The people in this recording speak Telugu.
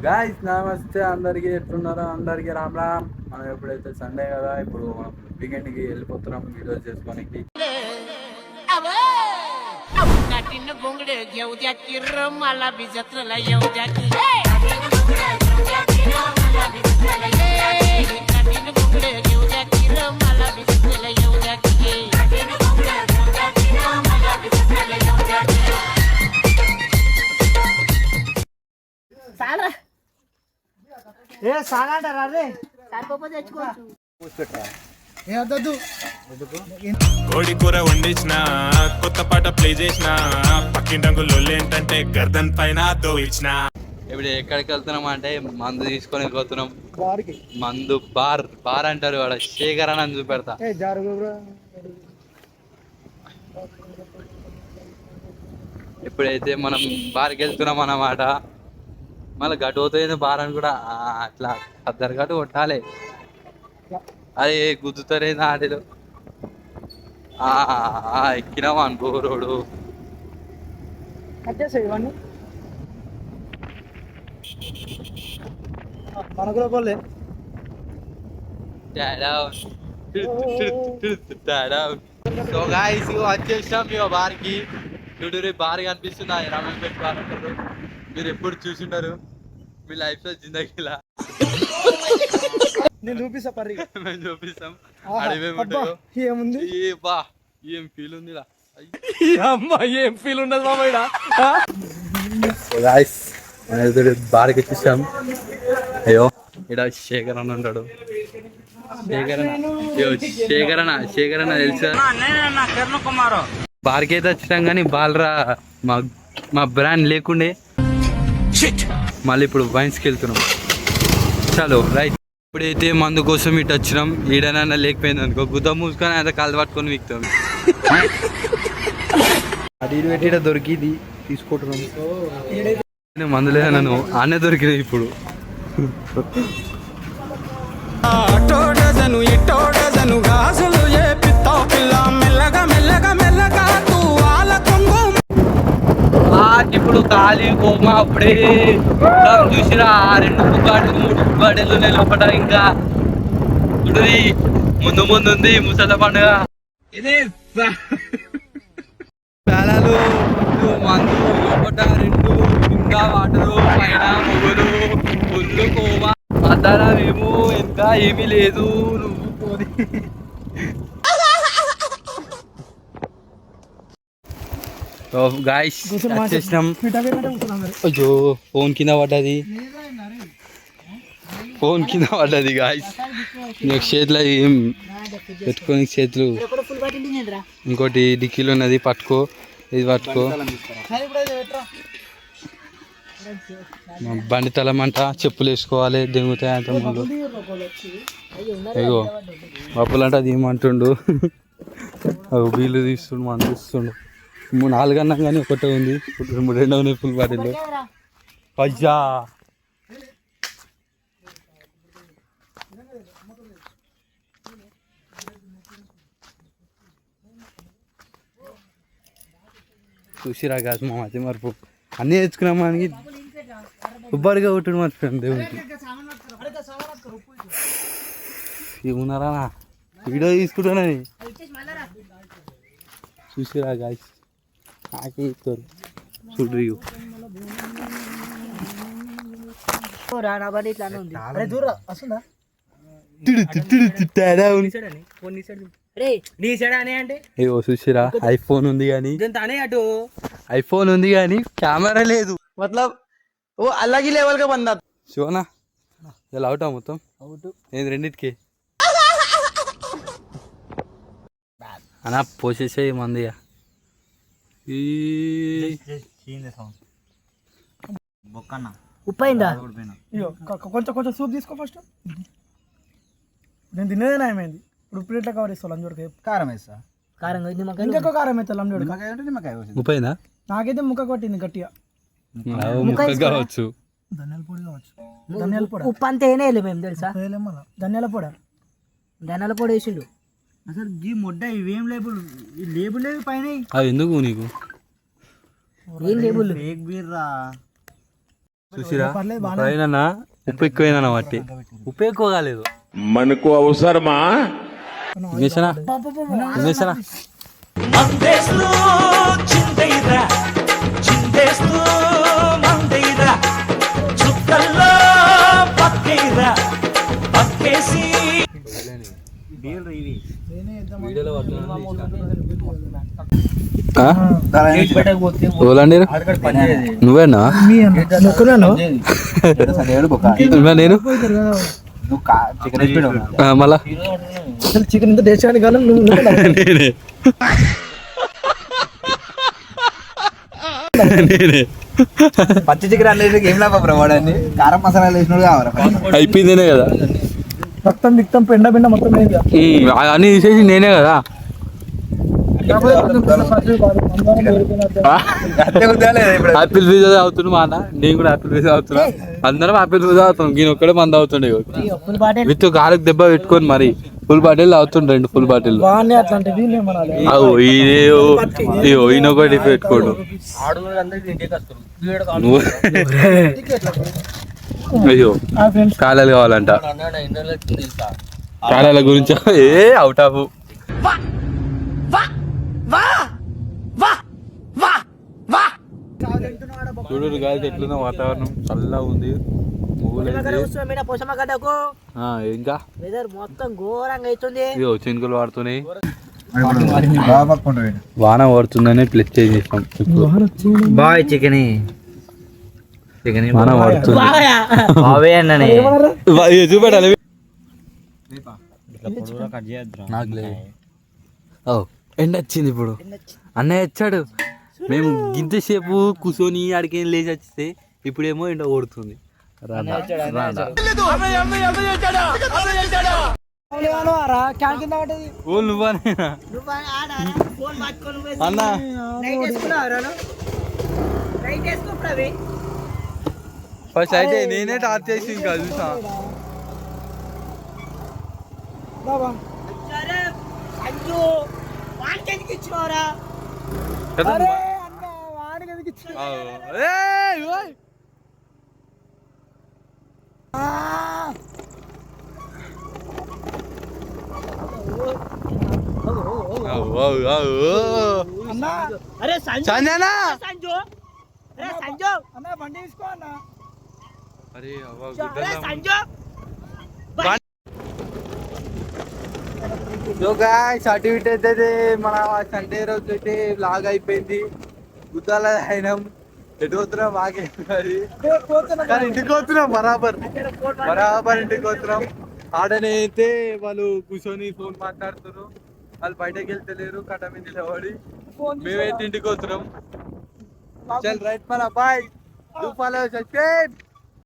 గాయ్స్ నమస్తే అందరికి, ఎట్లున్నారో అందరికి రామ్ రామ్. మనం ఎప్పుడైతే సండే కదా, ఇప్పుడు మనం వీకెండ్కి వెళ్ళిపోతున్నాం వీడియోస్ చేసుకోనికి. ఏ సాగంటారా రే కోడి కూర వండించిన కొత్త పాట ప్లే చేసిన పక్కింటంగుల్లో ఏంటంటే గర్దన్ పైన ఇచ్చిన. ఇప్పుడు ఎక్కడికి వెళ్తున్నాం అంటే మందు తీసుకొని పోతున్నాం. మందు బార్ బార్ అంటారు, వాడు శేఖర్ అని చూపెడతా. ఇప్పుడైతే మనం బార్కి వెళ్తున్నాం అన్నమాట. మళ్ళీ గట్టు పోతుంది బార్ అని కూడా అట్లా అద్దరు గట్టు కొట్టాలి. అదే గుద్దుతారే ఆటలు ఎక్కినాం అనుకో రోడ్డు. సో గాయ్స్ వచ్చేసాం ఇక బార్కి. చూడు బార్ కనిపిస్తుంది, రామేపేట బార్ అంటారు. మీరు ఎప్పుడు చూసింటారు మీ లైఫ్ లో జిందగీలా. నేను చూపిస్తా పర్రి, మేము చూపిస్తాం. అడివేముంటాయో ఏముంది బా ఏం ఫీల్ ఉంది ఏం ఫీల్ ఉండదు మామయ్య. బార్కి వచ్చేసాం. అయ్యో ఇక్కడ శేఖర్ అని ఉంటాడు. శేఖర్ అన్న తెలుసా? బార్కి అయితే వచ్చినాం కానీ బాలరా మా బ్రాండ్ లేకుండే. మళ్ళీ ఇప్పుడు వైన్స్కి వెళ్తున్నాం. చలో రైట్. ఇప్పుడైతే మందు కోసం ఇటు వచ్చినాం. ఈడనన్నా లేకపోయింది అనుకో, గుద్ద మూసుకొని అయితే కాలు పట్టుకొని వీక్తాం. అది పెట్టి దొరికింది తీసుకుంటున్నాం. మందు లేదా నన్ను ఆనే దొరికినాయి ఇప్పుడు. ఇప్పుడు ఖాళీ కోమా అప్పుడే చూసిరా 2 పుగాడులు 3 పుగాడీలు లోపల. ఇంకా ముందు ఉంది ముసల పండుగ. పేలాలు మందు లోపల 2 ఇంకా వాటరు పైన మొగులు ఫుల్లు కోమా. అద్దారా మేము ఇంకా ఏమీ లేదు. నువ్వు పోనీ గాయ్స్ వచ్చేసినాం. అయ్యో ఫోన్ కింద పడ్డది గాయ్స్. నీకు చేతిలో ఏం పెట్టుకొని చేతులు, ఇంకోటి డిక్కీలో ఉన్నది పట్టుకో, ఇది పట్టుకో. బండి తలమంట, చెప్పులు వేసుకోవాలి, దెంగుతాయి అంత ముందు. అయ్యో పప్పులంట అది ఏమంటుండు. వీళ్ళు తీస్తుండు, మనం తీస్తుండు. 4 అన్నాం కానీ ఒకటే ఉంది, 2 ఉన్నాయి ఫుల్ బాటిల్లో. అయ్యా చూసిరా కాదు మా మధ్య మరపు అన్నీ తెచ్చుకున్నాం. మనకి ఉబ్బడిగా కొట్టుడు మర్చిపోయాను దేవునికి. ఏమున్నారా వీడియో తీసుకుంటానని చూసిరా గాయస్. నాకే ఇస్తారు చూడ్రి. చూసిరా ఐఫోన్ ఉంది కానీ కెమెరా లేదు. మతలబ్ ఓ అలాగే లెవెల్ గా బందా షోనా ఇలా అవుటా మొత్తం ఏంది రెండింటికి అన్నా పోసేసే మందిగా. ఉప్పైందా? కొంచెం సూప్ తీసుకో ఫస్ట్. నేను తినేదేనా ఏమైంది? ఇప్పుడు ఉప్పు ఇట్లా కవర్ ఇస్తాను. లంజోడికి కారం వేస్తా. ఇంకెక్కువ కారం వేస్తా. లంజోడి ఉప్పైందా? నాకైతే ముక్క కొట్టింది గట్టిగా. కావచ్చు ధనియాల పొడి కావచ్చు. ధనియాల పొడి ఉప్పు అంతా ఏనేయాలి మేము తెలుసా. ధనియాల పొడి వేసిండు. అసలు ఈ ముడ్డ ఇవేం లేబుల్ లేవు పైన. అవి ఎందుకు నీకు? ఏం లేబుల్? చూసిరా అయినా ఉప్పు ఎక్కువైనా బట్టి ఉప్పు ఎక్కువ కాలేదు మనకు అవసరమా వినేశనా వినేశనా మందేస్తూ చిందైరా చిందేస్తూ మందైరా చుక్కల్లో పక్కైరా పక్కేసి నువ్వేనా నేను మళ్ళా చికెన్ ఇంత దేశానికి కాలం నేనే నేనే పచ్చి చికెన్ అనేది ఏం లాభం వాడని కారం మసాలాలు వేసినోడు కావాలి అయిపోయిందేనే కదా రక్తం దిక్తం పెండ పెండ మొత్తం అన్ని తీసేసి నేనే కదా ఆపిల్ పిజ్జా తాగుతున్నా మా అన్న నేను కూడా ఆపిల్ పిజ్జా తాగుతున్నా అందరం ఆపిల్ పిజ్జా తాగుతున్నాం నేను ఒక్కడే మంది అవుతుండే విత్ కాలుకి దెబ్బ పెట్టుకొని మరి ఫుల్ బాటిల్ తాగుతుండే 2 ఫుల్ బాటిల్ ఈయన ఒకటి పెట్టుకోడు అయ్యో కాలాలు కావాలంట కాలాల గురించి అవుట్ ఆఫ్ చూడు గాలి ఎట్లుందో వాతావరణం చల్లగా ఉంది ఇంకా మొత్తం ఘోరంగా అవుతుంది చినుకులు వాడుతున్నాయి వాన పడుతుందని ప్లస్ చేసాం బాయ్ చికెన్ చికెన్ వాన పడుతుంది బావే అన్ననే చూపెట్టాలి ఎండ వచ్చింది ఇప్పుడు అన్నయ్య వచ్చాడు మేము గింతసేపు కూర్చొని ఆడికి లేచి వచ్చితే ఇప్పుడేమో ఎండ కొడుతుంది అన్న ఫస్ట్ అయితే నేనే టార్చ్ చేసి ఇంకా చూసా సర్టిఫికేట్ అయితే మన సండే రోజు అయితే లాగ్ అయిపోయింది గుద్దాల అయినాం ఎటు పోతున్నాం మాకే కానీ ఇంటికి పోతున్నాం బరాబర్ ఇంటికి పోతున్నాం ఆడనే అయితే వాళ్ళు కూర్చొని ఫోన్ మాట్లాడుతున్నారు వాళ్ళు బయటకి వెళ్తలేరు కట్ట మీద నిలబడి మేమైతే ఇంటికి పోతున్నాం చల్ రైట్ మన బాయ్ డూ ఫాలో సబ్స్క్రైబ్